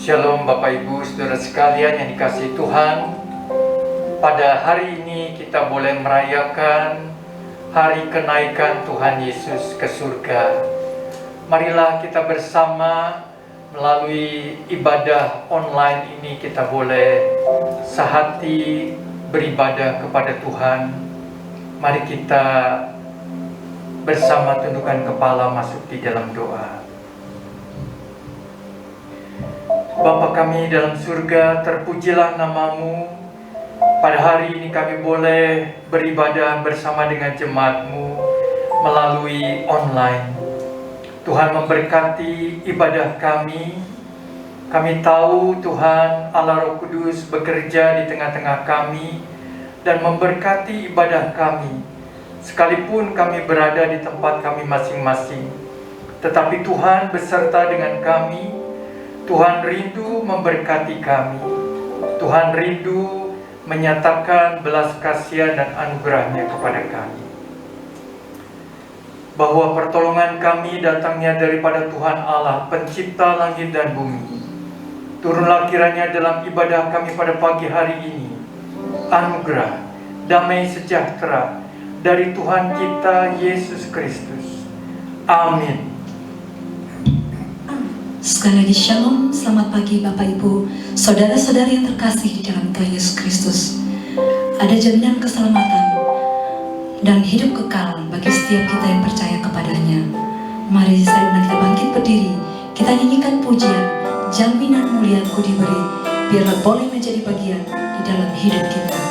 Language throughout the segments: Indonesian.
Shalom Bapak Ibu Saudara sekalian yang dikasihi Tuhan. Pada hari ini kita boleh merayakan hari kenaikan Tuhan Yesus ke surga. Marilah kita bersama melalui ibadah online ini kita boleh sehati beribadah kepada Tuhan. Mari kita bersama tundukkan kepala masuk di dalam doa. Bapa kami dalam surga, terpujilah nama-Mu. Pada hari ini kami boleh beribadah bersama dengan jemaat-Mu melalui online. Tuhan memberkati ibadah kami. Kami tahu Tuhan Allah Roh Kudus bekerja di tengah-tengah kami dan memberkati ibadah kami. Sekalipun kami berada di tempat kami masing-masing, tetapi Tuhan beserta dengan kami. Tuhan rindu memberkati kami. Tuhan rindu menyatakan belas kasihan dan anugerah-Nya kepada kami. Bahwa pertolongan kami datangnya daripada Tuhan Allah, pencipta langit dan bumi. Turunlah kiranya dalam ibadah kami pada pagi hari ini anugerah, damai sejahtera dari Tuhan kita Yesus Kristus. Amin. Sekali lagi shalom, selamat pagi Bapak Ibu, saudara-saudari yang terkasih di dalam Tuhan Yesus Kristus. Ada jaminan keselamatan dan hidup kekal bagi setiap kita yang percaya kepadanya. Mari kita bangkit berdiri, kita nyanyikan pujian, jaminan muliaku diberi, biarlah boleh menjadi bagian di dalam hidup kita.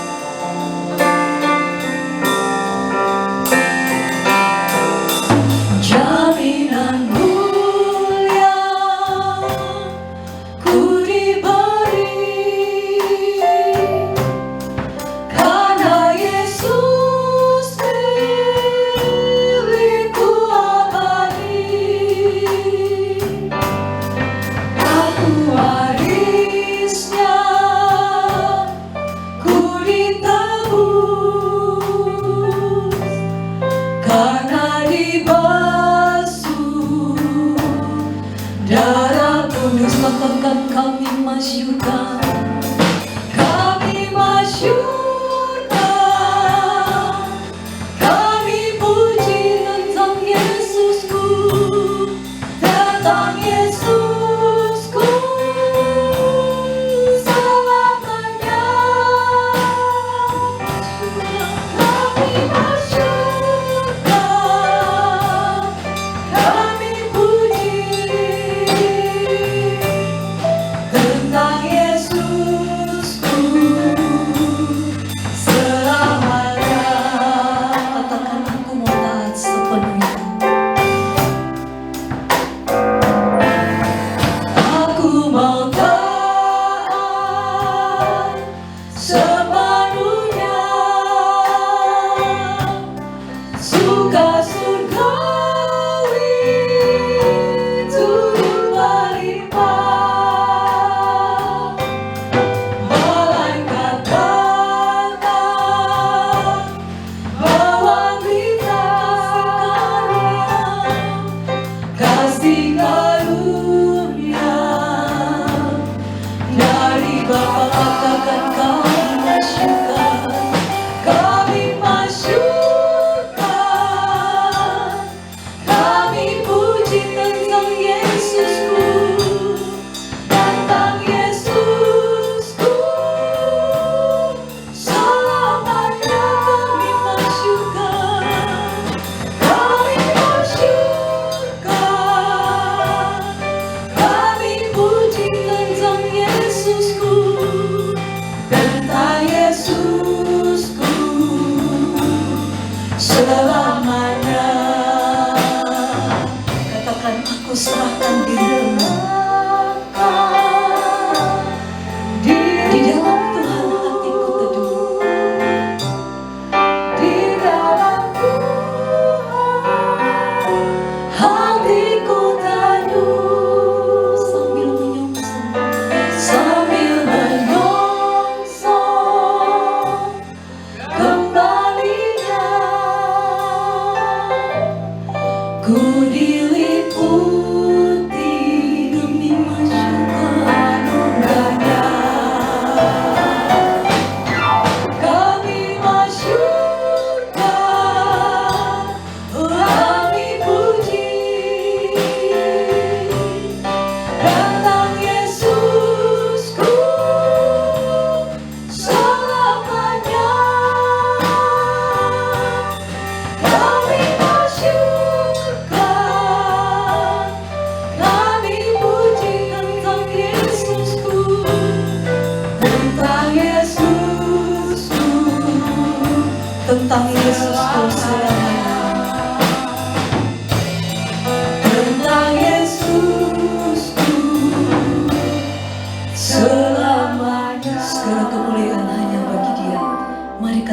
Ku diliputi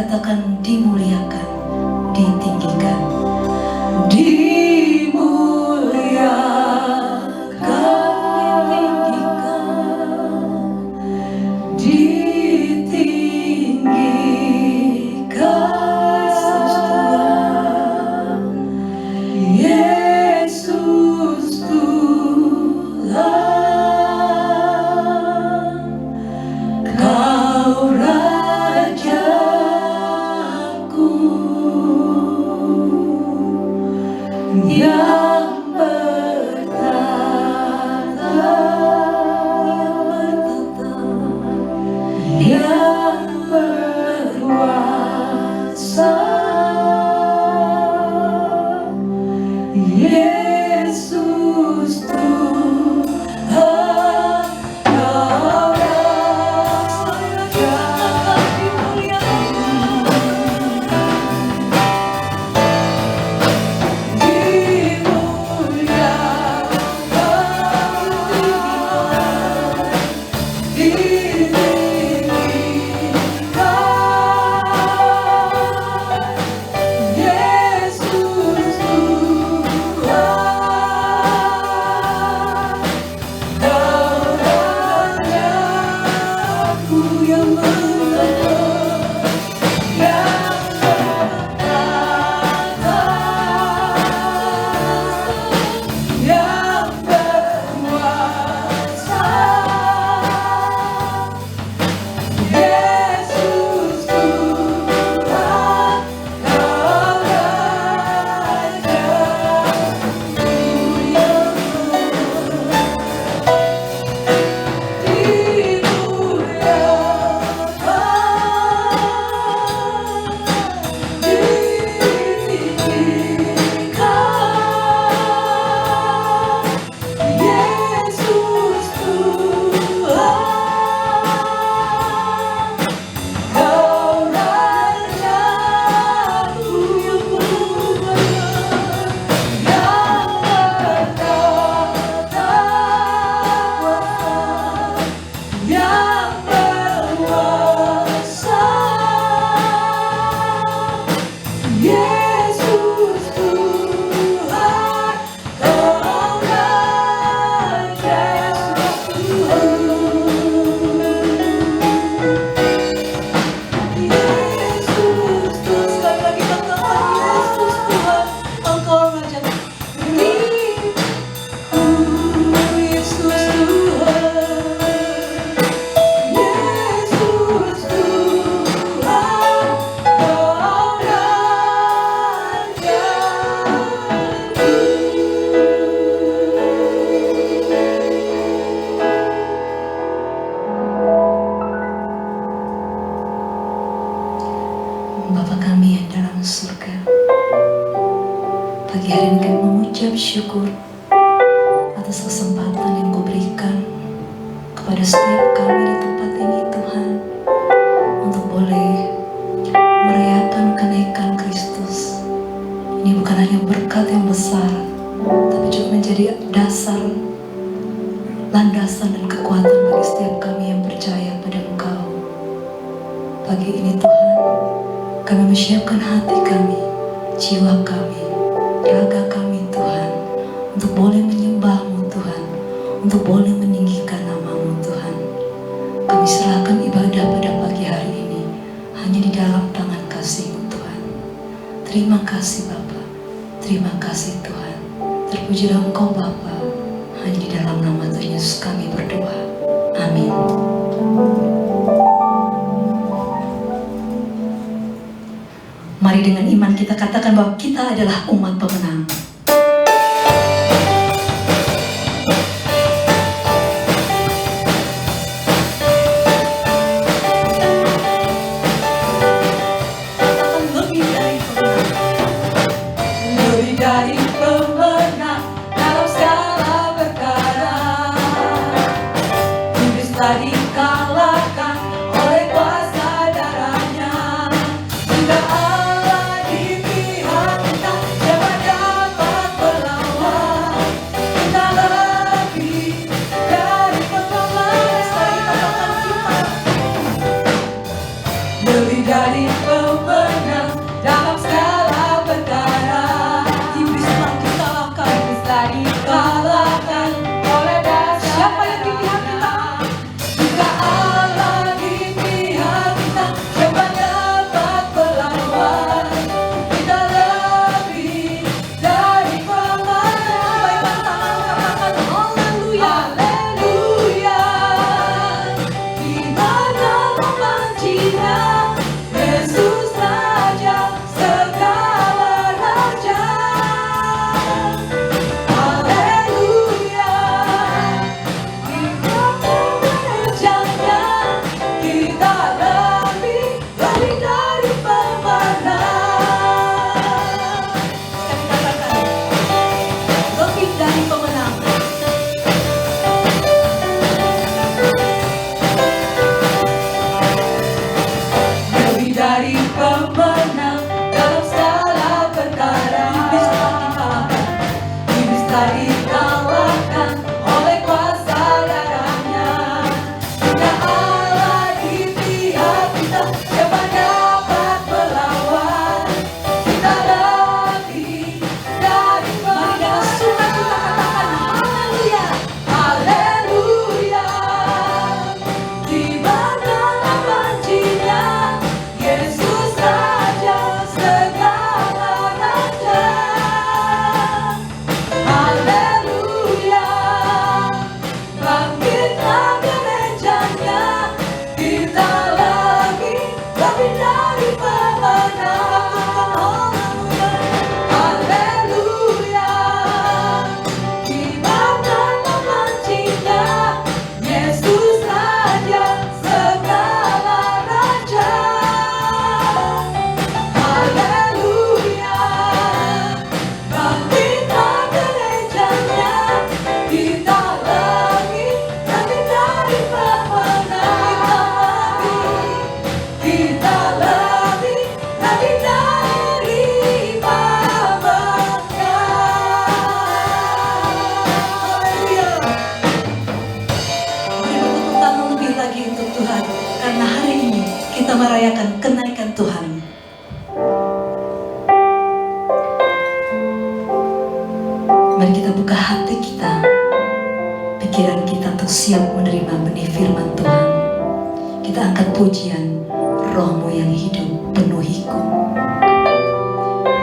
katakan dimuliakan, ditinggikan. Pagi hari ini kami mengucap syukur atas kesempatan yang Kau berikan kepada setiap kami di tempat ini, Tuhan, untuk boleh merayakan kenaikan Kristus. Ini bukan hanya berkat yang besar, tapi juga menjadi dasar, landasan dan kekuatan bagi setiap kami yang percaya pada Engkau. Pagi ini Tuhan, kami menyiapkan hati kami, jiwa kami, raga kami Tuhan, untuk boleh menyembah-Mu Tuhan, untuk boleh meninggikan nama-Mu Tuhan. Kami serahkan ibadah pada pagi hari ini hanya di dalam tangan kasih-Mu Tuhan. Terima kasih Bapa, terima kasih Tuhan. Terpujilah Engkau Bapa, hanya di dalam nama Tuhan Yesus kami berdoa. Amin. Mari dengan iman kita katakan bahwa kita adalah umat pemenang. Lebih dari pemenang dalam segala perkara. Iblis telah dikalahkan oleh kuasa darahnya. Jika Allah di pihak kita, siapa dapat dikalahkan oleh kuasa darahnya. Tidak Allah di pihak kita, siapa dapat melawan? Kita lebih dari pemenang. Suka kita katakan haleluya, haleluya. Di mana nampaknya Yesus Raja segala raja. Haleluya, bangkitlah gerejanya, kita lebih dari pemenang. Haleluya, di mana nampaknya Yesus Raja segala raja. Haleluya, bangkitlah gerejanya, kita lebih dari pemenang. Kita lebih dari pemenang. Haleluya. Mari bertepuk tangan lebih lagi untuk Tuhan, karena hari ini kita merayakan kenaikan Tuhan. Mari kita buka hati kita, pikiran kita untuk siap menerima benih firman Tuhan. Kita angkat pujian, Roh-Mu yang hidup penuhiku.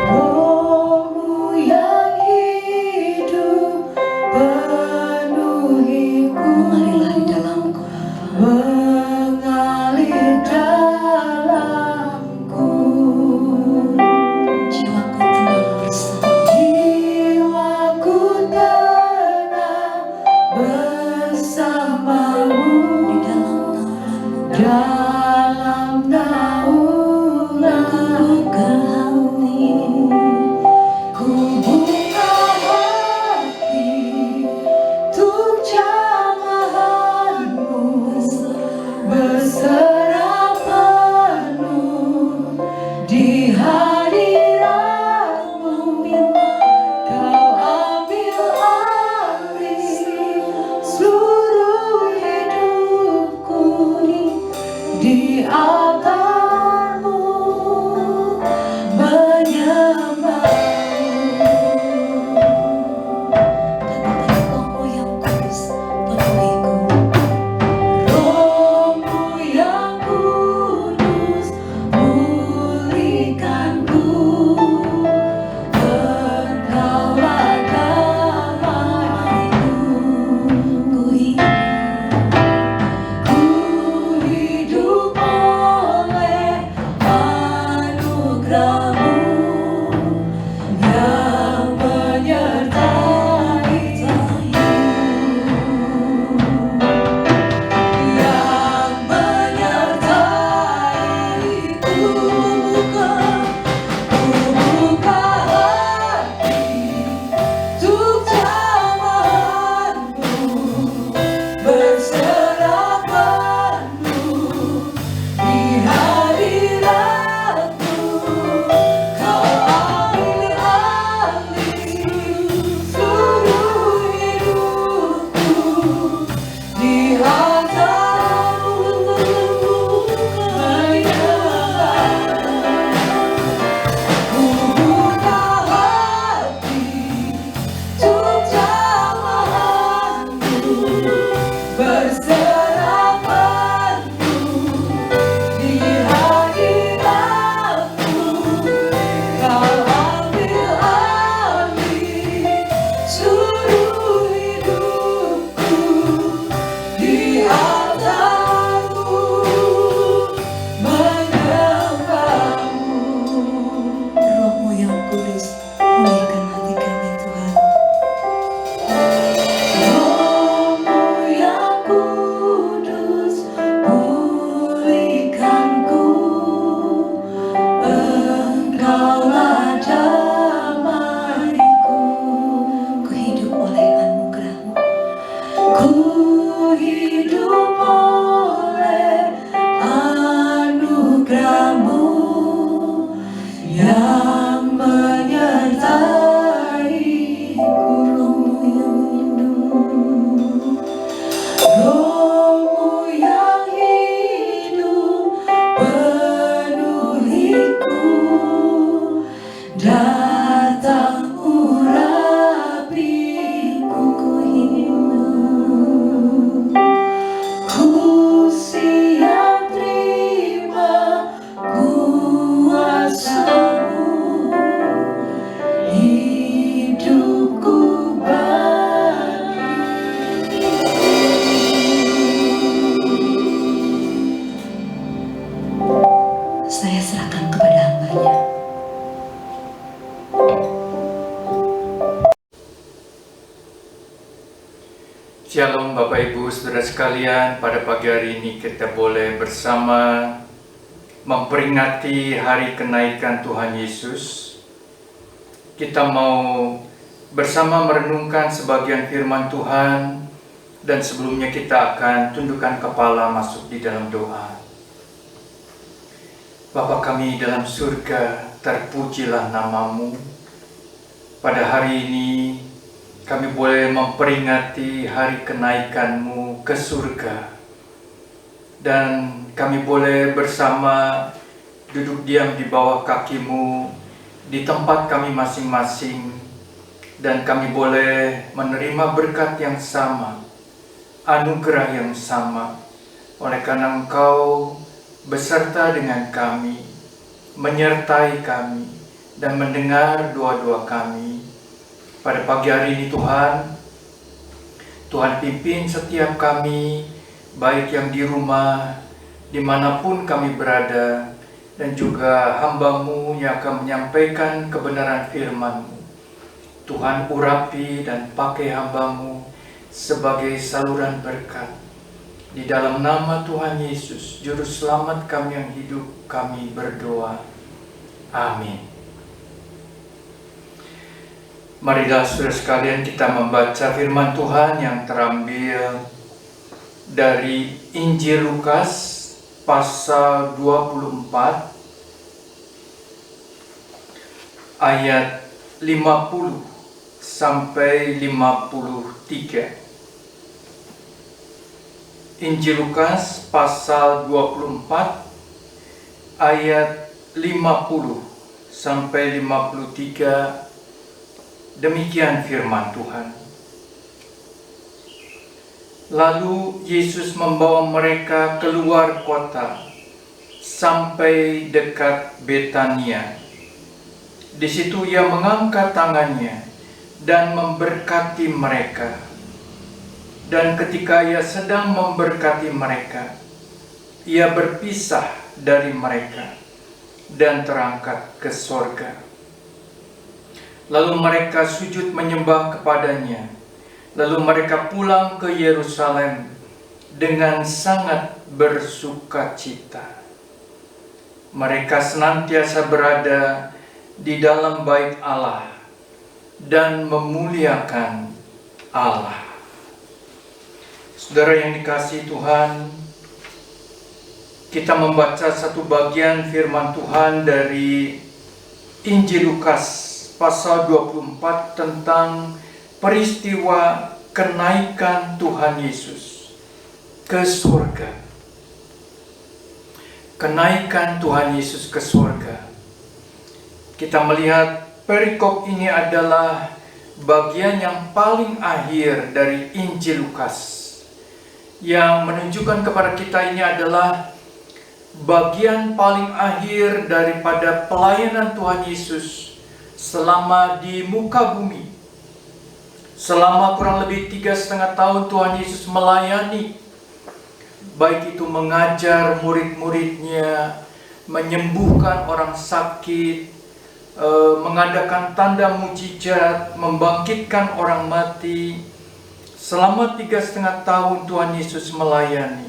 Roh-Mu yang hidup penuhiku. Marilah di dalamku, mengalir dalamku. Jiwaku tenang bersama. Jiwaku tenang bersamamu. Di dalam naunganmu. Ku buka hati untuk jamahanmu, berserah penuh di hadiratmu. Kau ambil alih seluruh hidupku Shalom Bapak Ibu Saudara sekalian, pada pagi hari ini kita boleh bersama memperingati hari kenaikan Tuhan Yesus. Kita mau bersama merenungkan sebagian firman Tuhan, dan sebelumnya kita akan tundukkan kepala masuk di dalam doa. Bapa kami dalam surga, terpujilah nama-Mu. Pada hari ini kami boleh memperingati hari kenaikan-Mu ke surga. Dan kami boleh bersama duduk diam di bawah kaki-Mu di tempat kami masing-masing. Dan kami boleh menerima berkat yang sama, anugerah yang sama. Oleh karena Engkau beserta dengan kami, menyertai kami, dan mendengar doa-doa kami. Pada pagi hari ini Tuhan pimpin setiap kami, baik yang di rumah, dimanapun kami berada, dan juga hamba-Mu yang akan menyampaikan kebenaran firman-Mu. Tuhan urapi dan pakai hamba-Mu sebagai saluran berkat. Di dalam nama Tuhan Yesus, Juru Selamat kami yang hidup, kami berdoa. Amin. Marilah saudara sekalian kita membaca firman Tuhan yang terambil dari Injil Lukas pasal 24 ayat 50 sampai 53. Injil Lukas pasal 24 ayat 50 sampai 53. Demikian firman Tuhan. Lalu Yesus membawa mereka keluar kota sampai dekat Betania. Di situ Ia mengangkat tangannya dan memberkati mereka. Dan ketika Ia sedang memberkati mereka, Ia berpisah dari mereka dan terangkat ke sorga. Lalu mereka sujud menyembah kepadanya. Lalu mereka pulang ke Yerusalem dengan sangat bersukacita. Mereka senantiasa berada di dalam bait Allah dan memuliakan Allah. Saudara yang dikasihi Tuhan, kita membaca satu bagian firman Tuhan dari Injil Lukas pasal 24 tentang peristiwa kenaikan Tuhan Yesus ke surga. Kenaikan Tuhan Yesus ke surga. Kita melihat perikop ini adalah bagian yang paling akhir dari Injil Lukas, yang menunjukkan kepada kita ini adalah bagian paling akhir daripada pelayanan Tuhan Yesus selama di muka bumi. Selama kurang lebih 3,5 tahun Tuhan Yesus melayani, baik itu mengajar murid-muridnya, menyembuhkan orang sakit, mengadakan tanda mujizat, membangkitkan orang mati. Selama 3,5 tahun Tuhan Yesus melayani.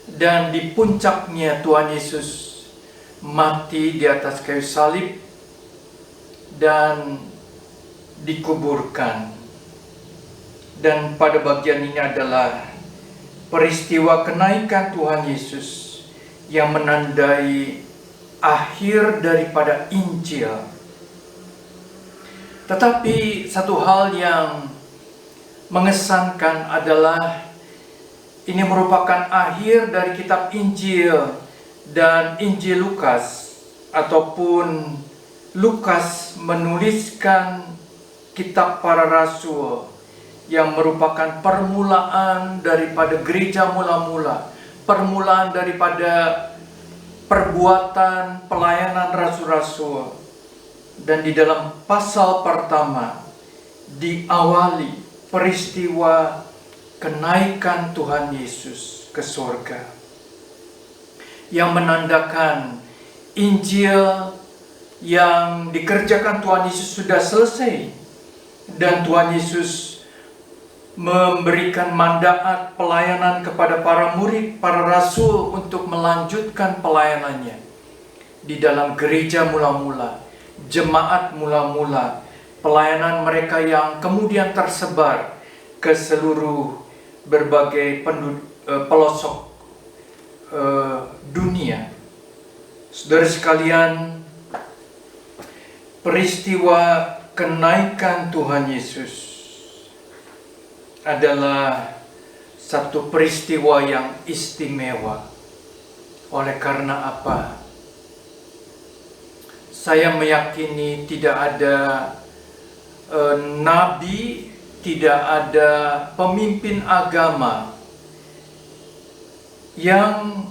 Dan di puncaknya Tuhan Yesus mati di atas kayu salib dan dikuburkan. Dan pada bagian ini adalah peristiwa kenaikan Tuhan Yesus yang menandai akhir daripada Injil. Tetapi satu hal yang mengesankan adalah ini merupakan akhir dari kitab Injil dan Injil Lukas, ataupun Lukas menuliskan kitab para rasul yang merupakan permulaan daripada gereja mula-mula, permulaan daripada perbuatan pelayanan rasul-rasul. Dan di dalam pasal pertama diawali peristiwa kenaikan Tuhan Yesus ke surga, yang menandakan Injil yang dikerjakan Tuhan Yesus sudah selesai, dan Tuhan Yesus memberikan mandaat pelayanan kepada para murid, para rasul untuk melanjutkan pelayanannya di dalam gereja mula-mula, jemaat mula-mula, pelayanan mereka yang kemudian tersebar ke seluruh berbagai pelosok dunia. Saudara sekalian, peristiwa kenaikan Tuhan Yesus adalah satu peristiwa yang istimewa. Oleh karena apa? Saya meyakini tidak ada nabi, tidak ada pemimpin agama yang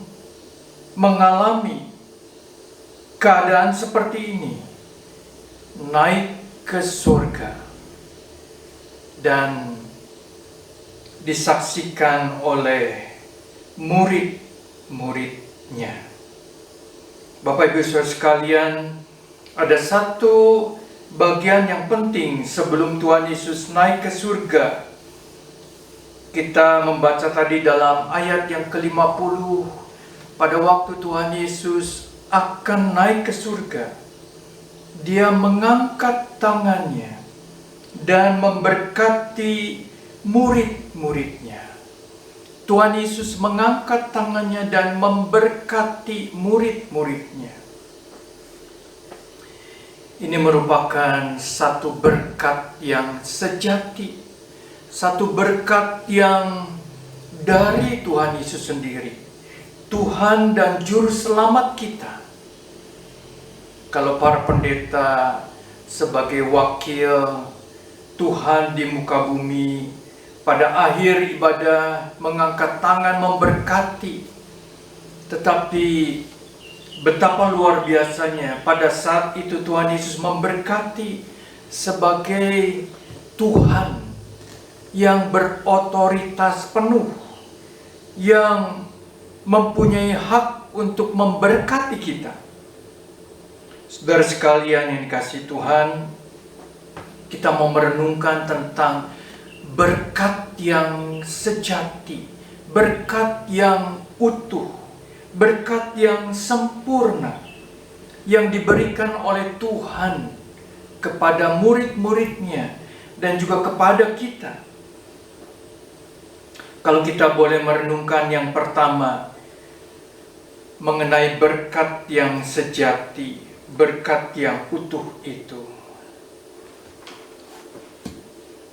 mengalami keadaan seperti ini, naik ke surga dan disaksikan oleh murid-muridnya. Bapak Ibu Saudara sekalian, ada satu bagian yang penting sebelum Tuhan Yesus naik ke surga. Kita membaca tadi dalam ayat yang ke-50, pada waktu Tuhan Yesus akan naik ke surga, Dia mengangkat tangannya dan memberkati murid-muridnya. Tuhan Yesus mengangkat tangannya dan memberkati murid-muridnya. Ini merupakan satu berkat yang sejati, satu berkat yang dari Tuhan Yesus sendiri, Tuhan dan Juru Selamat kita. Kalau para pendeta sebagai wakil Tuhan di muka bumi, pada akhir ibadah mengangkat tangan memberkati, tetapi betapa luar biasanya pada saat itu Tuhan Yesus memberkati sebagai Tuhan yang berotoritas penuh, yang mempunyai hak untuk memberkati kita. Saudara sekalian yang dikasihi Tuhan, kita mau merenungkan tentang berkat yang sejati, berkat yang utuh, berkat yang sempurna yang diberikan oleh Tuhan kepada murid-muridnya dan juga kepada kita. Kalau kita boleh merenungkan yang pertama mengenai berkat yang sejati, berkat yang utuh itu.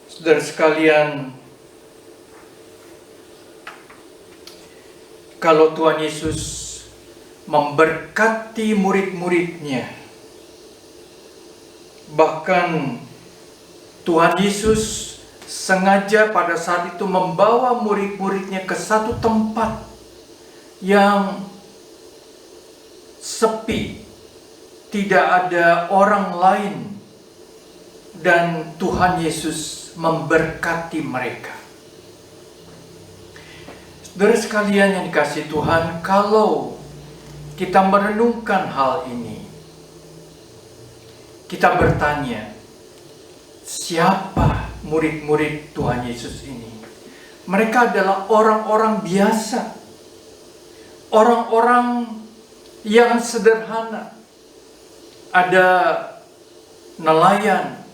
Saudara sekalian, kalau Tuhan Yesus memberkati murid-muridnya, bahkan Tuhan Yesus sengaja pada saat itu membawa murid-muridnya ke satu tempat yang sepi, tidak ada orang lain, dan Tuhan Yesus memberkati mereka. Saudara sekalian yang dikasihi Tuhan, kalau kita merenungkan hal ini, kita bertanya, siapa murid-murid Tuhan Yesus ini? Mereka adalah orang-orang biasa, orang-orang yang sederhana. Ada nelayan.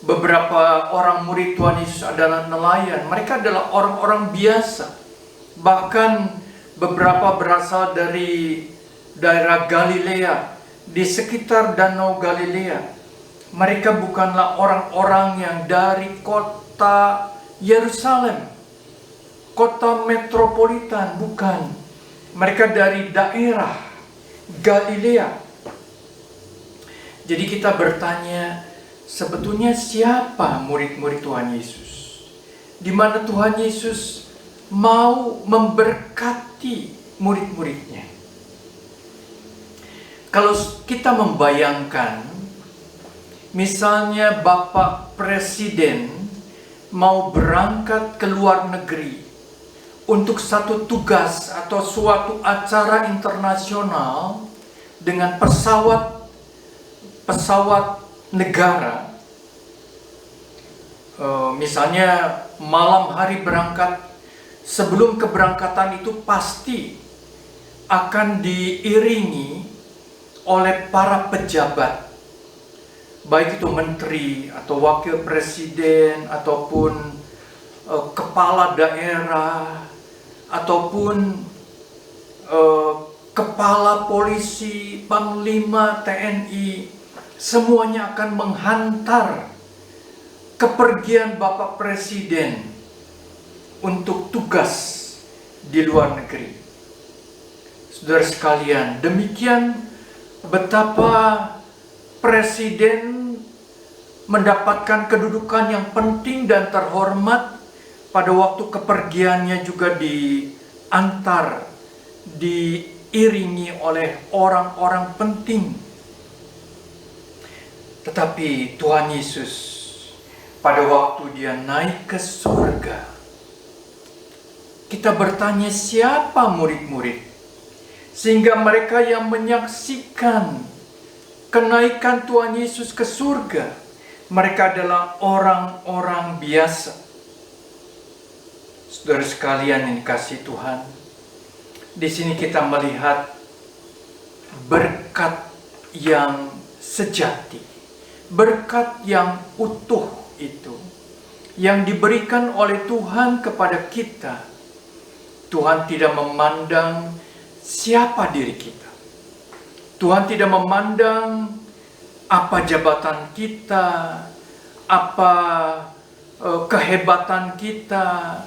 Beberapa orang murid Tuhan Yesus adalah nelayan. Mereka adalah orang-orang biasa. Bahkan beberapa berasal dari daerah Galilea, di sekitar Danau Galilea. Mereka bukanlah orang-orang yang dari kota Yerusalem, kota metropolitan, bukan. Mereka dari daerah Galilea. Jadi kita bertanya, sebetulnya siapa murid-murid Tuhan Yesus? Di mana Tuhan Yesus mau memberkati murid-muridnya. Kalau kita membayangkan, misalnya Bapak Presiden mau berangkat ke luar negeri untuk satu tugas atau suatu acara internasional dengan pesawat negara, Misalnya malam hari berangkat, sebelum keberangkatan itu pasti akan diiringi oleh para pejabat, baik itu menteri atau wakil presiden ataupun kepala daerah ataupun kepala polisi, panglima TNI, semuanya akan menghantar kepergian Bapak Presiden untuk tugas di luar negeri. Saudara sekalian, demikian betapa Presiden mendapatkan kedudukan yang penting dan terhormat. Pada waktu kepergiannya juga diantar, diiringi oleh orang-orang penting. Tetapi Tuhan Yesus pada waktu dia naik ke surga, kita bertanya siapa murid-murid, sehingga mereka yang menyaksikan kenaikan Tuhan Yesus ke surga, mereka adalah orang-orang biasa. Saudara sekalian yang dikasihi Tuhan, di sini kita melihat berkat yang sejati, berkat yang utuh itu yang diberikan oleh Tuhan kepada kita. Tuhan tidak memandang siapa diri kita. Tuhan tidak memandang apa jabatan kita, apa kehebatan kita,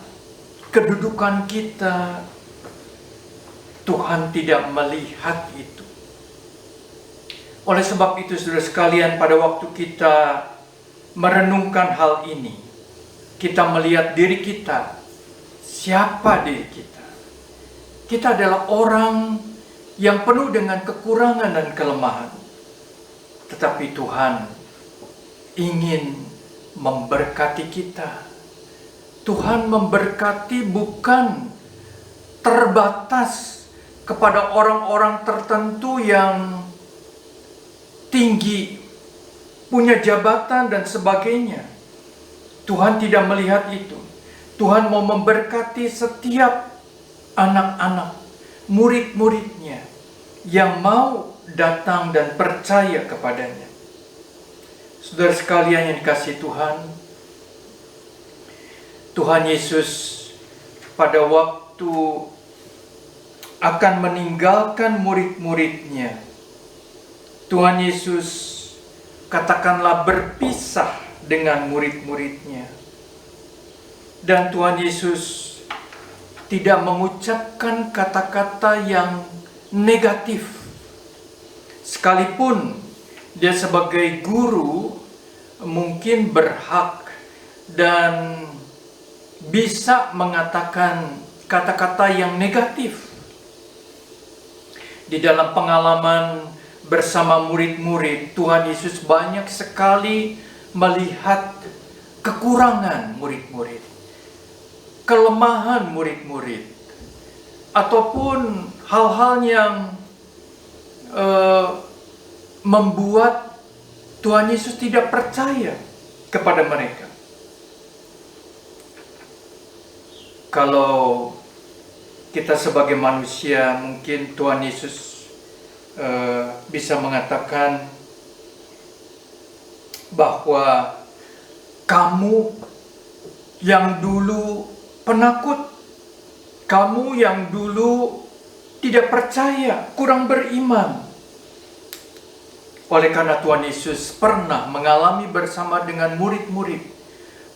kedudukan kita. Tuhan tidak melihat itu. Oleh sebab itu, saudara sekalian, pada waktu kita merenungkan hal ini, kita melihat diri kita. Siapa diri kita? Kita adalah orang yang penuh dengan kekurangan dan kelemahan. Tetapi Tuhan ingin memberkati kita. Tuhan memberkati bukan terbatas kepada orang-orang tertentu yang tinggi, punya jabatan dan sebagainya. Tuhan tidak melihat itu. Tuhan mau memberkati setiap anak-anak, murid-muridnya yang mau datang dan percaya kepadanya. Saudara sekalian yang dikasihi Tuhan, Tuhan Yesus pada waktu akan meninggalkan murid-muridnya, Tuhan Yesus katakanlah berpisah dengan murid-muridnya. Dan Tuhan Yesus tidak mengucapkan kata-kata yang negatif. Sekalipun dia sebagai guru mungkin berhak dan bisa mengatakan kata-kata yang negatif. Di dalam pengalaman bersama murid-murid, Tuhan Yesus banyak sekali melihat kekurangan murid-murid, kelemahan murid-murid, ataupun hal-hal yang membuat Tuhan Yesus tidak percaya kepada mereka. Kalau kita sebagai manusia, mungkin Tuhan Yesus bisa mengatakan bahwa kamu yang dulu penakut, kamu yang dulu tidak percaya, kurang beriman. Oleh karena Tuhan Yesus pernah mengalami bersama dengan murid-murid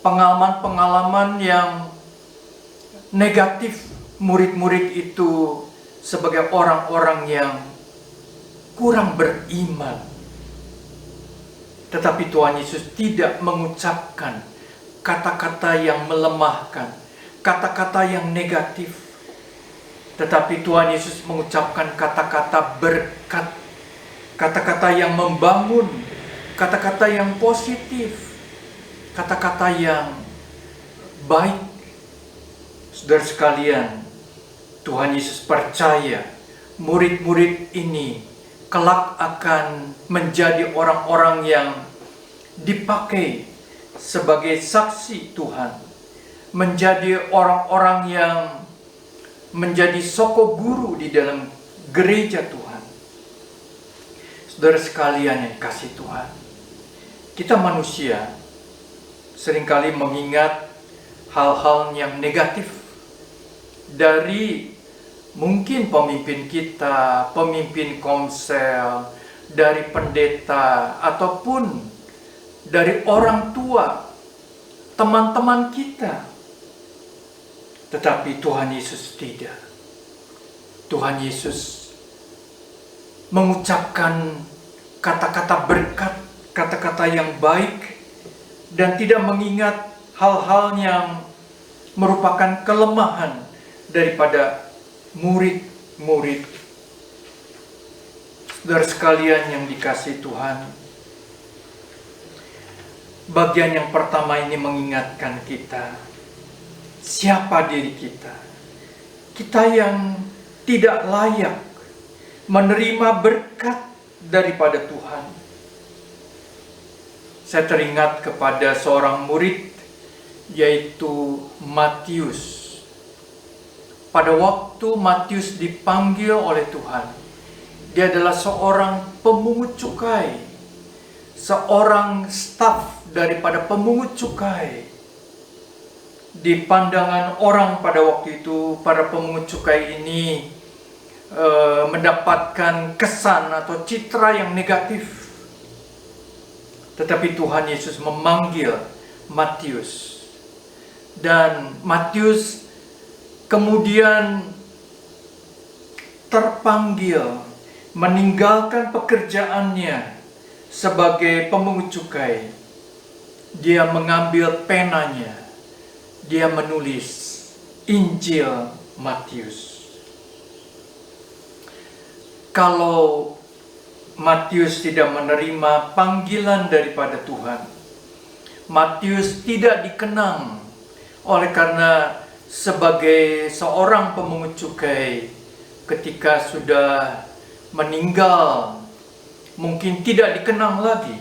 pengalaman-pengalaman yang negatif. Murid-murid itu sebagai orang-orang yang kurang beriman. Tetapi Tuhan Yesus tidak mengucapkan kata-kata yang melemahkan, kata-kata yang negatif. Tetapi Tuhan Yesus mengucapkan kata-kata berkat, kata-kata yang membangun, kata-kata yang positif, kata-kata yang baik. Saudara sekalian, Tuhan Yesus percaya murid-murid ini kelak akan menjadi orang-orang yang dipakai sebagai saksi Tuhan, menjadi orang-orang yang menjadi soko guru di dalam gereja Tuhan. Saudara sekalian yang kasih Tuhan, kita manusia seringkali mengingat hal-hal yang negatif dari mungkin pemimpin kita, pemimpin komsel, dari pendeta, ataupun dari orang tua, teman-teman kita. Tetapi Tuhan Yesus tidak. Tuhan Yesus mengucapkan kata-kata berkat, kata-kata yang baik, dan tidak mengingat hal-hal yang merupakan kelemahan daripada murid-murid. Saudara sekalian yang dikasihi Tuhan, bagian yang pertama ini mengingatkan kita, siapa diri kita. Kita yang tidak layak menerima berkat daripada Tuhan. Saya teringat kepada seorang murid, yaitu Matius. Pada waktu Matius dipanggil oleh Tuhan, dia adalah seorang pemungut cukai, seorang staf daripada pemungut cukai. Di pandangan orang pada waktu itu, para pemungut cukai ini mendapatkan kesan atau citra yang negatif. Tetapi Tuhan Yesus memanggil Matius, dan Matius kemudian terpanggil meninggalkan pekerjaannya sebagai pemungut cukai. Dia mengambil penanya, dia menulis Injil Matius. Kalau Matius tidak menerima panggilan daripada Tuhan, Matius tidak dikenang oleh karena sebagai seorang pemungut cukai, ketika sudah meninggal mungkin tidak dikenang lagi.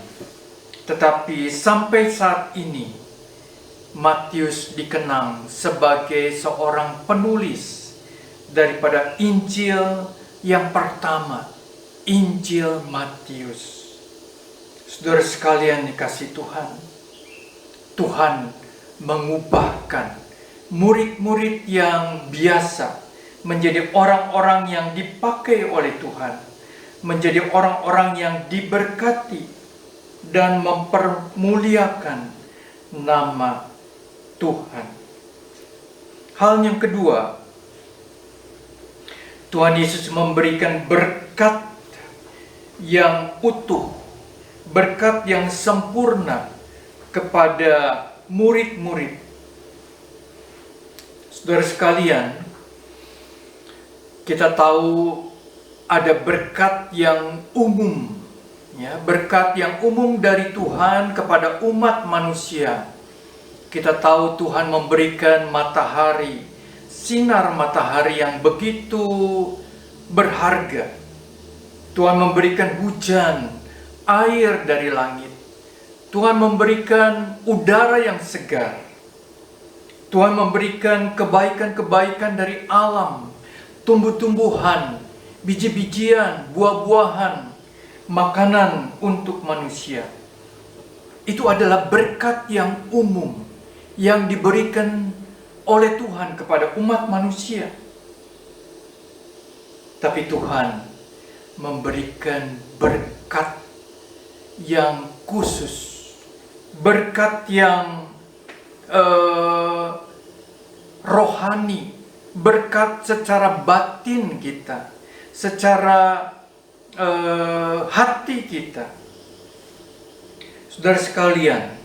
Tetapi sampai saat ini Matius dikenang sebagai seorang penulis daripada Injil yang pertama, Injil Matius. Saudara sekalian dikasihi Tuhan, Tuhan mengubahkan murid-murid yang biasa menjadi orang-orang yang dipakai oleh Tuhan, menjadi orang-orang yang diberkati dan mempermuliakan nama Tuhan. Hal yang kedua, Tuhan Yesus memberikan berkat yang utuh, berkat yang sempurna kepada murid-murid. Saudara sekalian, kita tahu ada berkat yang umum, ya, berkat yang umum dari Tuhan kepada umat manusia. Kita tahu Tuhan memberikan matahari, sinar matahari yang begitu berharga. Tuhan memberikan hujan, air dari langit. Tuhan memberikan udara yang segar. Tuhan memberikan kebaikan-kebaikan dari alam, tumbuh-tumbuhan, biji-bijian, buah-buahan, makanan untuk manusia. Itu adalah berkat yang umum yang diberikan oleh Tuhan kepada umat manusia. Tapi Tuhan memberikan berkat yang khusus, berkat yang rohani, berkat secara batin kita, secara hati kita. Saudara sekalian,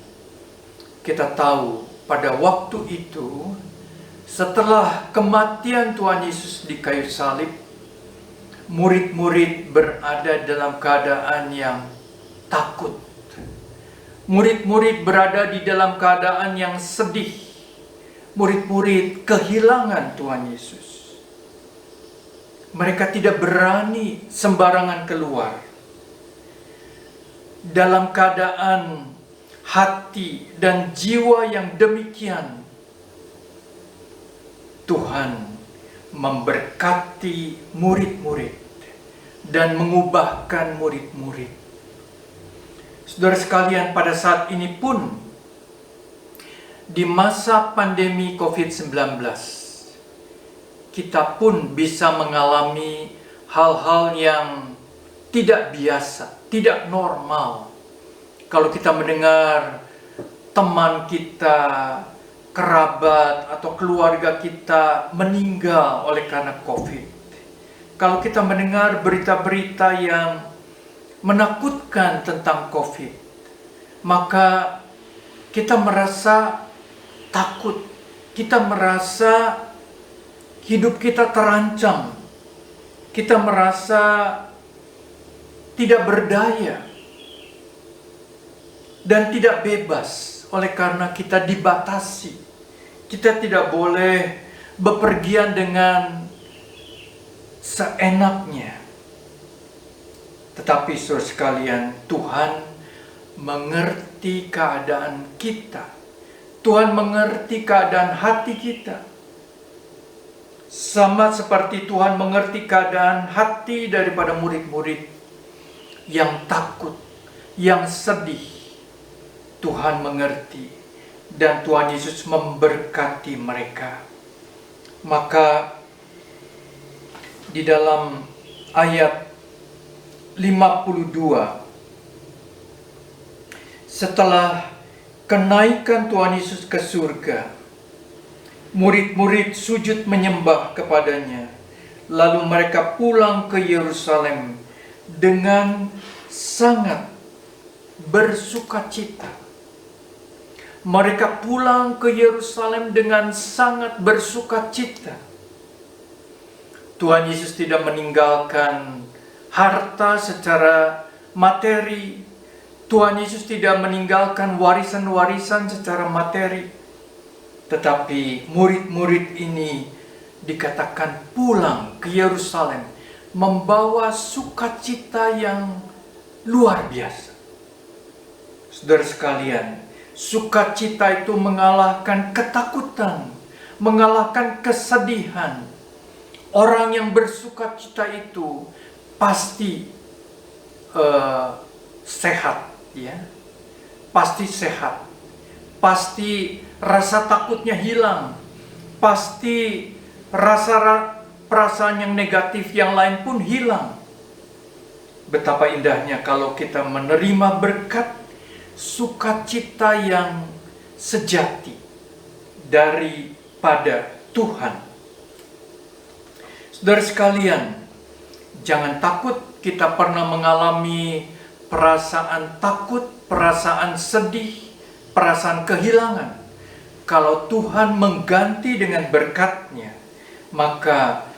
kita tahu pada waktu itu, setelah kematian Tuhan Yesus di kayu salib, murid-murid berada dalam keadaan yang takut. Murid-murid berada di dalam keadaan yang sedih. Murid-murid kehilangan Tuhan Yesus. Mereka tidak berani sembarangan keluar. Dalam keadaan hati dan jiwa yang demikian, Tuhan memberkati murid-murid dan mengubahkan murid-murid. Saudara sekalian, pada saat ini pun, di masa pandemi COVID-19, kita pun bisa mengalami hal-hal yang tidak biasa, tidak normal. Kalau kita mendengar teman kita, kerabat atau keluarga kita meninggal oleh karena COVID. Kalau kita mendengar berita-berita yang menakutkan tentang COVID, maka kita merasa takut, kita merasa hidup kita terancam, kita merasa tidak berdaya dan tidak bebas oleh karena kita dibatasi. Kita tidak boleh bepergian dengan seenaknya. Tetapi saudara sekalian, Tuhan mengerti keadaan kita. Tuhan mengerti keadaan hati kita. Sama seperti Tuhan mengerti keadaan hati daripada murid-murid yang takut, yang sedih. Tuhan mengerti dan Tuhan Yesus memberkati mereka. Maka di dalam ayat 52, setelah kenaikan Tuhan Yesus ke surga, murid-murid sujud menyembah kepadanya. Lalu mereka pulang ke Yerusalem dengan sangat bersukacita. Mereka pulang ke Yerusalem dengan sangat bersukacita. Tuhan Yesus tidak meninggalkan harta secara materi. Tuhan Yesus tidak meninggalkan warisan-warisan secara materi. Tetapi murid-murid ini dikatakan pulang ke Yerusalem membawa sukacita yang luar biasa. Saudara sekalian, sukacita itu mengalahkan ketakutan, mengalahkan kesedihan. Orang yang bersukacita itu pasti sehat, ya, pasti sehat, pasti rasa takutnya hilang, pasti perasaan yang negatif yang lain pun hilang. Betapa indahnya kalau kita menerima berkat sukacita yang sejati daripada Tuhan. Saudara sekalian, jangan takut. Kita pernah mengalami perasaan takut, perasaan sedih, perasaan kehilangan. Kalau Tuhan mengganti dengan berkat-Nya, maka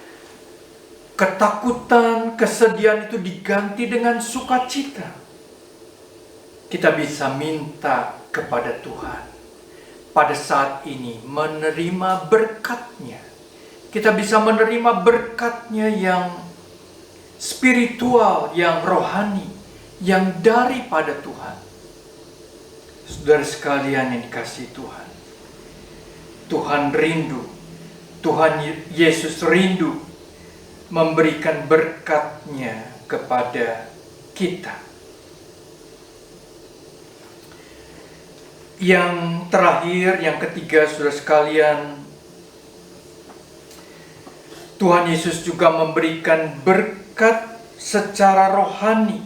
ketakutan, kesedihan itu diganti dengan sukacita. Kita bisa minta kepada Tuhan pada saat ini menerima berkat-Nya. Kita bisa menerima berkat-Nya yang spiritual, yang rohani, yang daripada Tuhan. Saudara sekalian yang dikasihi Tuhan, Tuhan rindu, Tuhan Yesus rindu memberikan berkat-Nya kepada kita. Yang terakhir, yang ketiga, saudara sekalian, Tuhan Yesus juga memberikan berkat secara rohani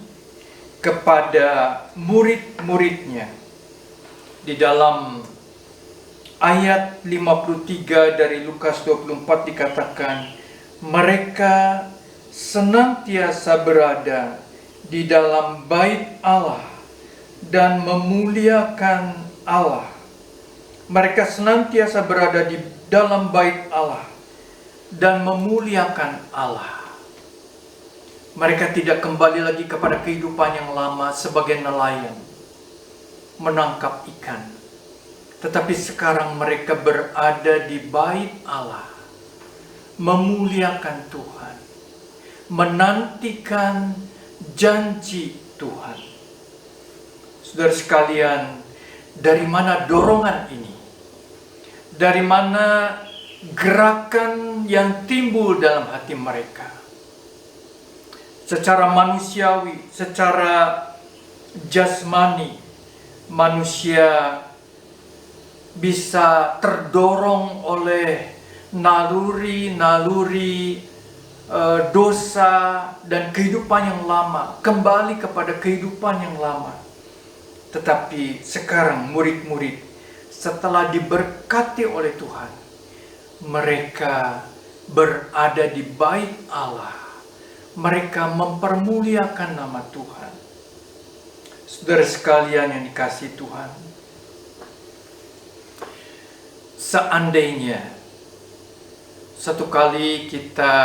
kepada murid-muridnya. Di dalam ayat 53 dari Lukas 24 dikatakan, mereka senantiasa berada di dalam bait Allah dan memuliakan Allah. Mereka senantiasa berada di dalam bait Allah dan memuliakan Allah. Mereka tidak kembali lagi kepada kehidupan yang lama sebagai nelayan, menangkap ikan. Tetapi sekarang mereka berada di bait Allah, memuliakan Tuhan, menantikan janji Tuhan. Saudara sekalian, Dari mana dorongan ini? Dari mana gerakan yang timbul dalam hati mereka? Secara manusiawi, secara jasmani, manusia bisa terdorong oleh naluri-naluri dosa dan kehidupan yang lama, kembali kepada kehidupan yang lama. Tetapi sekarang murid-murid setelah diberkati oleh Tuhan, mereka berada di bait Allah. Mereka mempermuliakan nama Tuhan. Saudara sekalian yang dikasihi Tuhan, seandainya satu kali kita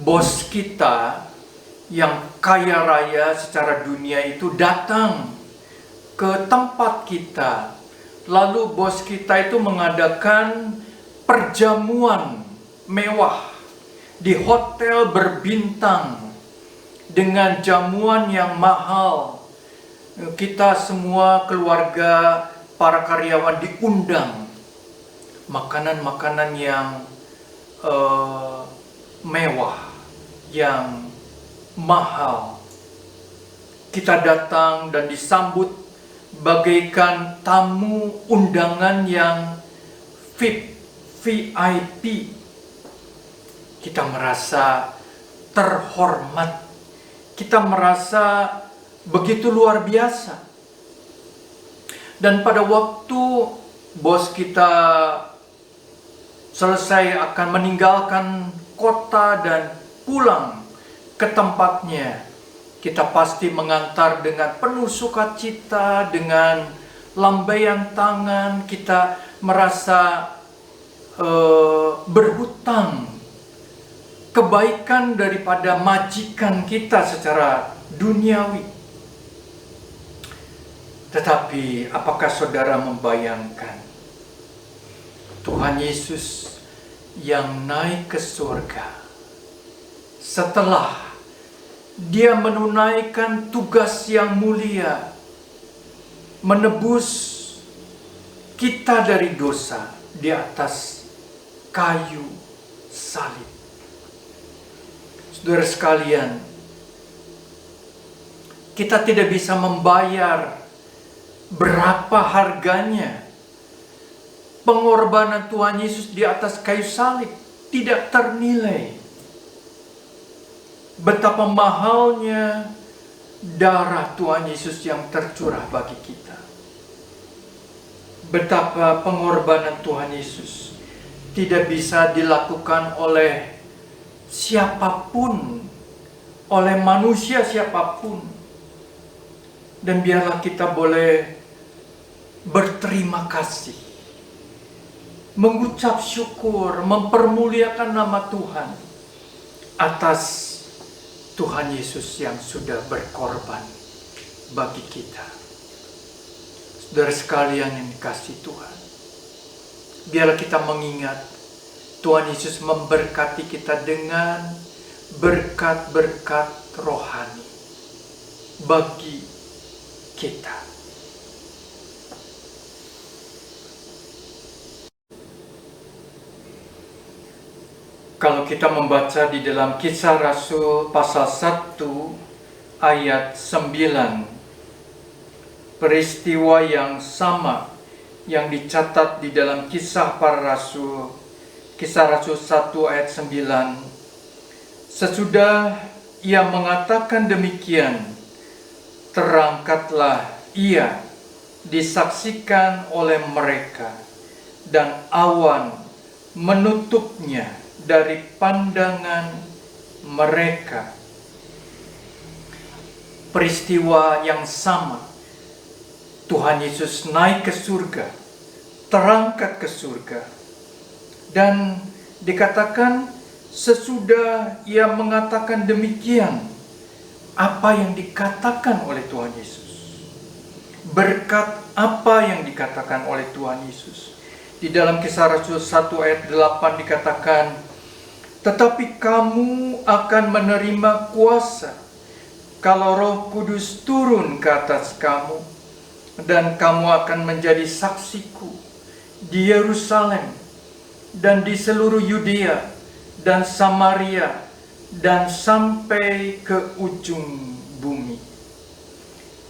bos kita yang kaya raya secara dunia itu datang ke tempat kita, lalu bos kita itu mengadakan perjamuan mewah di hotel berbintang dengan jamuan yang mahal. Kita semua keluarga, para karyawan diundang, makanan-makanan yang mewah, yang mahal. Kita datang dan disambut bagaikan tamu undangan yang VIP. Kita merasa terhormat, kita merasa begitu luar biasa. Dan pada waktu bos kita selesai akan meninggalkan kota dan pulang ke tempatnya, kita pasti mengantar dengan penuh sukacita, dengan lambaian tangan. Kita merasa berhutang kebaikan daripada majikan kita secara duniawi. Tetapi apakah saudara membayangkan Tuhan Yesus yang naik ke surga setelah Dia menunaikan tugas yang mulia, menebus kita dari dosa di atas kayu salib? Saudara sekalian, kita tidak bisa membayar berapa harganya pengorbanan Tuhan Yesus di atas kayu salib, tidak ternilai. Betapa mahalnya darah Tuhan Yesus yang tercurah bagi kita. Betapa pengorbanan Tuhan Yesus tidak bisa dilakukan oleh siapapun, oleh manusia siapapun. Dan biarlah kita boleh berterima kasih, mengucap syukur, mempermuliakan nama Tuhan atas Tuhan Yesus yang sudah berkorban bagi kita. Saudara sekalian yang dikasihi Tuhan, biarlah kita mengingat Tuhan Yesus memberkati kita dengan berkat-berkat rohani bagi kita. Kalau kita membaca di dalam Kisah Rasul pasal 1 ayat 9, peristiwa yang sama yang dicatat di dalam Kisah Para Rasul, Kisah Rasul 1 ayat 9. Sesudah ia mengatakan demikian, terangkatlah ia disaksikan oleh mereka, dan awan menutupnya dari pandangan mereka. Peristiwa yang sama, Tuhan Yesus naik ke surga, terangkat ke surga, dan dikatakan sesudah ia mengatakan demikian, apa yang dikatakan oleh Tuhan Yesus, berkat apa yang dikatakan oleh Tuhan Yesus. Di dalam Kisah Rasul 1 ayat 8 dikatakan, tetapi kamu akan menerima kuasa kalau Roh Kudus turun ke atas kamu, dan kamu akan menjadi saksiku di Yerusalem dan di seluruh Yudea dan Samaria dan sampai ke ujung bumi.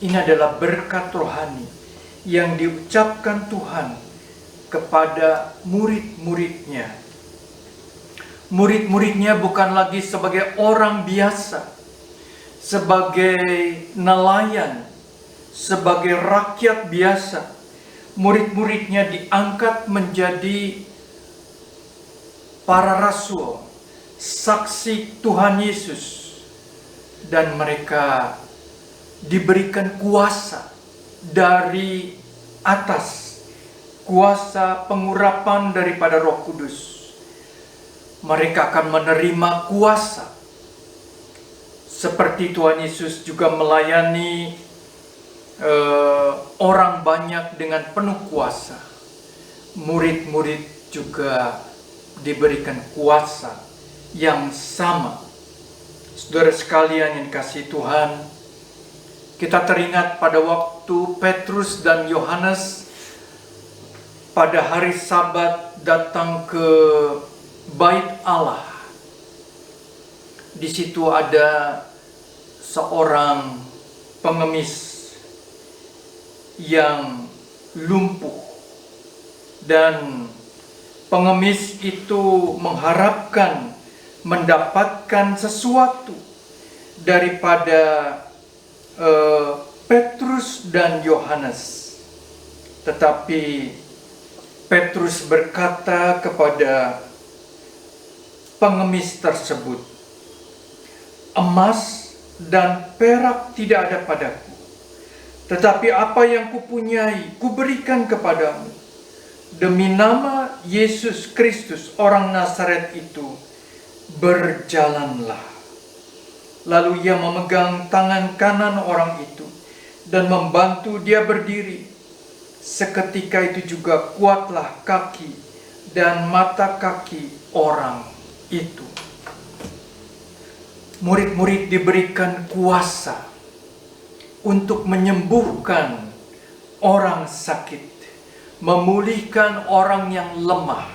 Ini adalah berkat rohani yang diucapkan Tuhan kepada murid-muridnya. Murid-muridnya bukan lagi sebagai orang biasa, sebagai nelayan, sebagai rakyat biasa. Murid-muridnya diangkat menjadi para rasul, saksi Tuhan Yesus, dan mereka diberikan kuasa dari atas, kuasa pengurapan daripada Roh Kudus. Mereka akan menerima kuasa seperti Tuhan Yesus juga melayani orang banyak dengan penuh kuasa. Murid-murid juga diberikan kuasa yang sama. Saudara sekalian yang dikasihi Tuhan, kita teringat pada waktu Petrus dan Yohanes pada hari Sabat datang ke Bait Allah. Di situ ada seorang pengemis yang lumpuh, dan pengemis itu mengharapkan mendapatkan sesuatu daripada Petrus dan Yohanes. Tetapi Petrus berkata kepada pengemis tersebut, "Emas dan perak tidak ada padaku, tetapi apa yang kupunyai kuberikan kepadamu. Demi nama Yesus Kristus orang Nazaret itu, berjalanlah." Lalu ia memegang tangan kanan orang itu dan membantu dia berdiri. Seketika itu juga kuatlah kaki dan mata kaki orang itu. Murid-murid diberikan kuasa untuk menyembuhkan orang sakit, memulihkan orang yang lemah.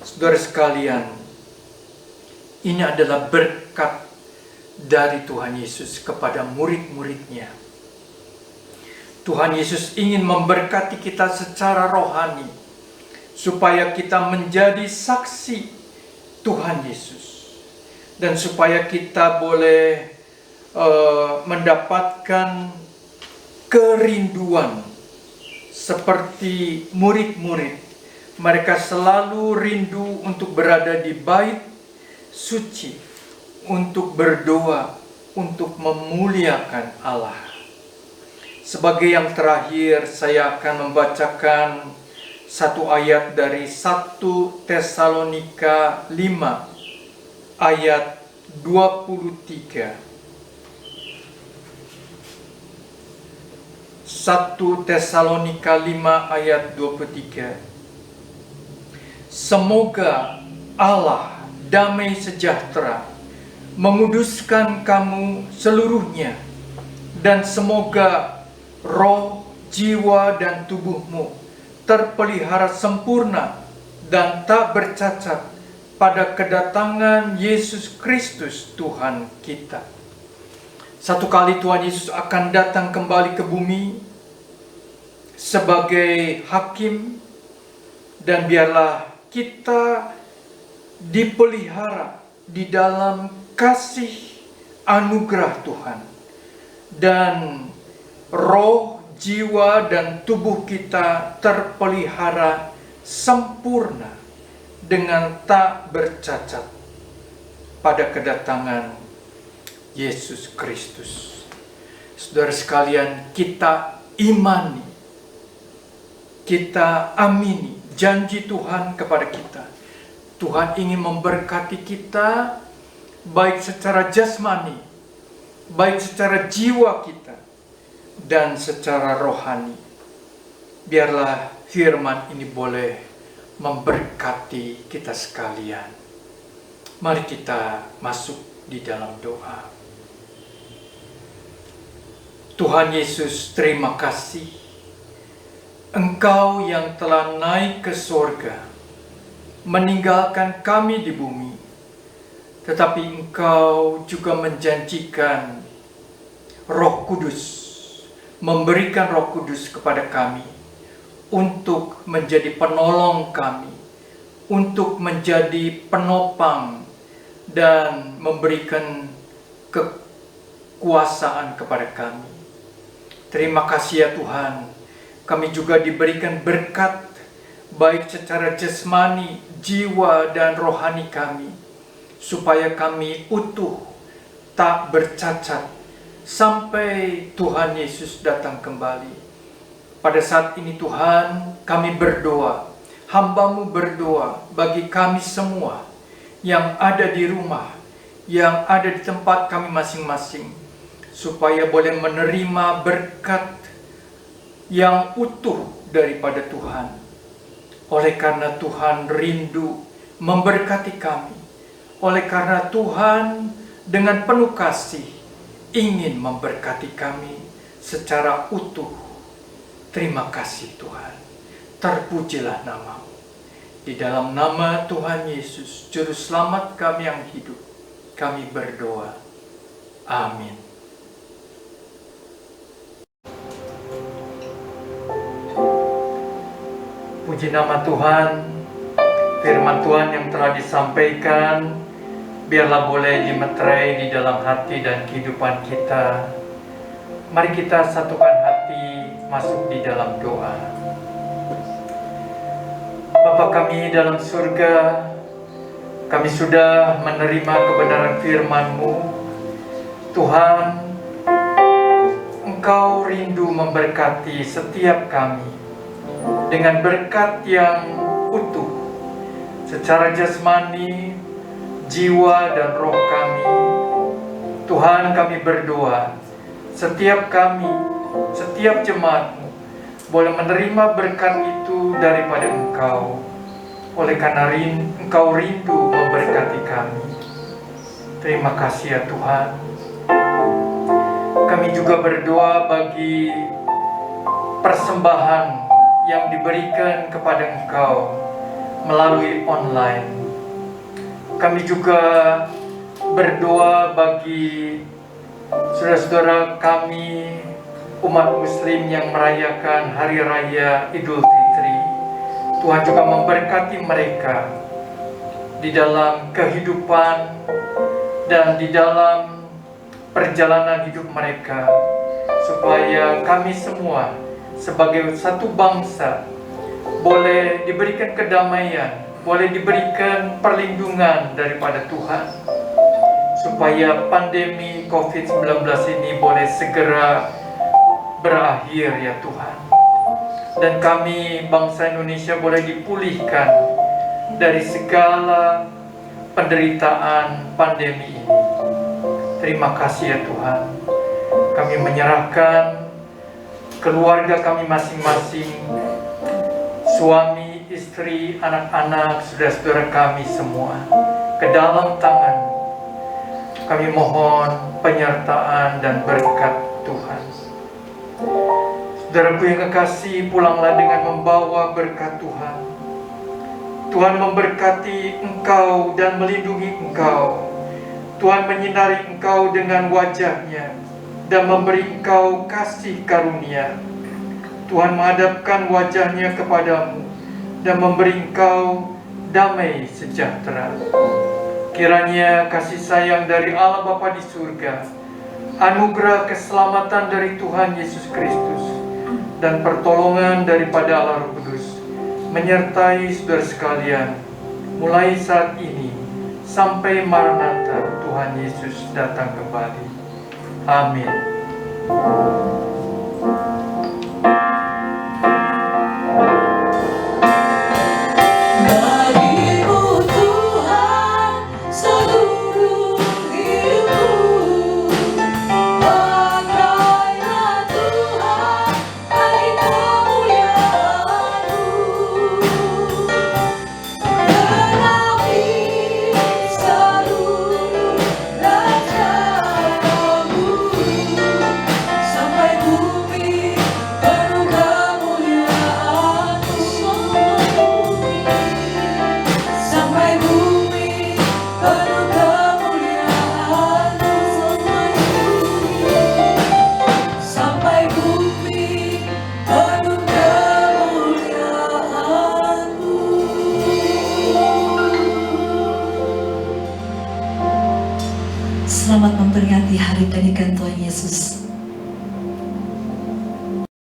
Saudara sekalian, ini adalah berkat dari Tuhan Yesus kepada murid-muridnya. Tuhan Yesus ingin memberkati kita secara rohani, supaya kita menjadi saksi Tuhan Yesus, dan supaya kita boleh mendapatkan kerinduan seperti murid-murid. Mereka selalu rindu untuk berada di bait suci, untuk berdoa, untuk memuliakan Allah. Sebagai yang terakhir, saya akan membacakan satu ayat dari 1 Tesalonika 5 ayat 23. 1 Tesalonika 5 ayat 23. Semoga Allah damai sejahtera menguduskan kamu seluruhnya, dan semoga roh, jiwa, dan tubuhmu terpelihara sempurna dan tak bercacat pada kedatangan Yesus Kristus Tuhan kita. Satu kali Tuhan Yesus akan datang kembali ke bumi sebagai hakim, dan biarlah kita dipelihara di dalam kasih anugerah Tuhan, dan roh, jiwa, dan tubuh kita terpelihara sempurna dengan tak bercacat pada kedatangan Yesus Kristus. Saudara sekalian, kita imani, kita amini janji Tuhan kepada kita. Tuhan ingin memberkati kita, baik secara jasmani, baik secara jiwa kita, dan secara rohani. Biarlah firman ini boleh memberkati kita sekalian. Mari kita masuk di dalam doa. Tuhan Yesus, terima kasih. Engkau yang telah naik ke sorga, meninggalkan kami di bumi, tetapi Engkau juga menjanjikan Roh Kudus, memberikan Roh Kudus kepada kami untuk menjadi penolong kami, untuk menjadi penopang dan memberikan kekuasaan kepada kami. Terima kasih ya Tuhan, kami juga diberikan berkat baik secara jasmani, jiwa, dan rohani kami, supaya kami utuh, tak bercacat, sampai Tuhan Yesus datang kembali. Pada saat ini Tuhan, kami berdoa, hamba-Mu berdoa bagi kami semua yang ada di rumah, yang ada di tempat kami masing-masing, supaya boleh menerima berkat yang utuh daripada Tuhan. Oleh karena Tuhan rindu memberkati kami, oleh karena Tuhan dengan penuh kasih ingin memberkati kami secara utuh. Terima kasih Tuhan, terpujilah nama-Mu. Di dalam nama Tuhan Yesus, Juru Selamat kami yang hidup, kami berdoa. Amin. Puji nama Tuhan, firman Tuhan yang telah disampaikan, biarlah boleh dimeterai di dalam hati dan kehidupan kita. Mari kita satukan hati, masuk di dalam doa. Bapa kami dalam surga, kami sudah menerima kebenaran firman-Mu. Tuhan, Engkau rindu memberkati setiap kami dengan berkat yang utuh, secara jasmani, jiwa, dan roh kami. Tuhan, kami berdoa, setiap kami, setiap jemaat-Mu boleh menerima berkat itu daripada Engkau. Oleh karena Engkau rindu memberkati kami. Terima kasih ya Tuhan. Kami juga berdoa bagi persembahan yang diberikan kepada Engkau melalui online. Kami juga berdoa bagi saudara-saudara kami, umat Muslim yang merayakan Hari Raya Idul Fitri. Tuhan juga memberkati mereka di dalam kehidupan dan di dalam perjalanan hidup mereka, supaya kami semua sebagai satu bangsa boleh diberikan kedamaian, boleh diberikan perlindungan daripada Tuhan, supaya pandemi COVID-19 ini boleh segera berakhir ya Tuhan. Dan kami bangsa Indonesia boleh dipulihkan dari segala penderitaan pandemi ini. Terima kasih ya Tuhan. Kami menyerahkan keluarga kami masing-masing, suami, istri, anak-anak, saudara-saudara kami semua ke dalam tangan. Kami mohon penyertaan dan berkat Tuhan. Saudaraku yang kekasih, pulanglah dengan membawa berkat Tuhan. Tuhan memberkati engkau dan melindungi engkau. Tuhan menyinari engkau dengan wajah-Nya dan memberi engkau kasih karunia. Tuhan menghadapkan wajah-Nya kepadamu dan memberi engkau damai sejahtera. Kiranya kasih sayang dari Allah Bapa di surga, anugerah keselamatan dari Tuhan Yesus Kristus, dan pertolongan daripada Allah Roh Kudus menyertai saudara sekalian mulai saat ini sampai Maranatha Tuhan Yesus datang kembali. Amin. Sampai Selamat memperingati hari pernikahan Tuhan Yesus.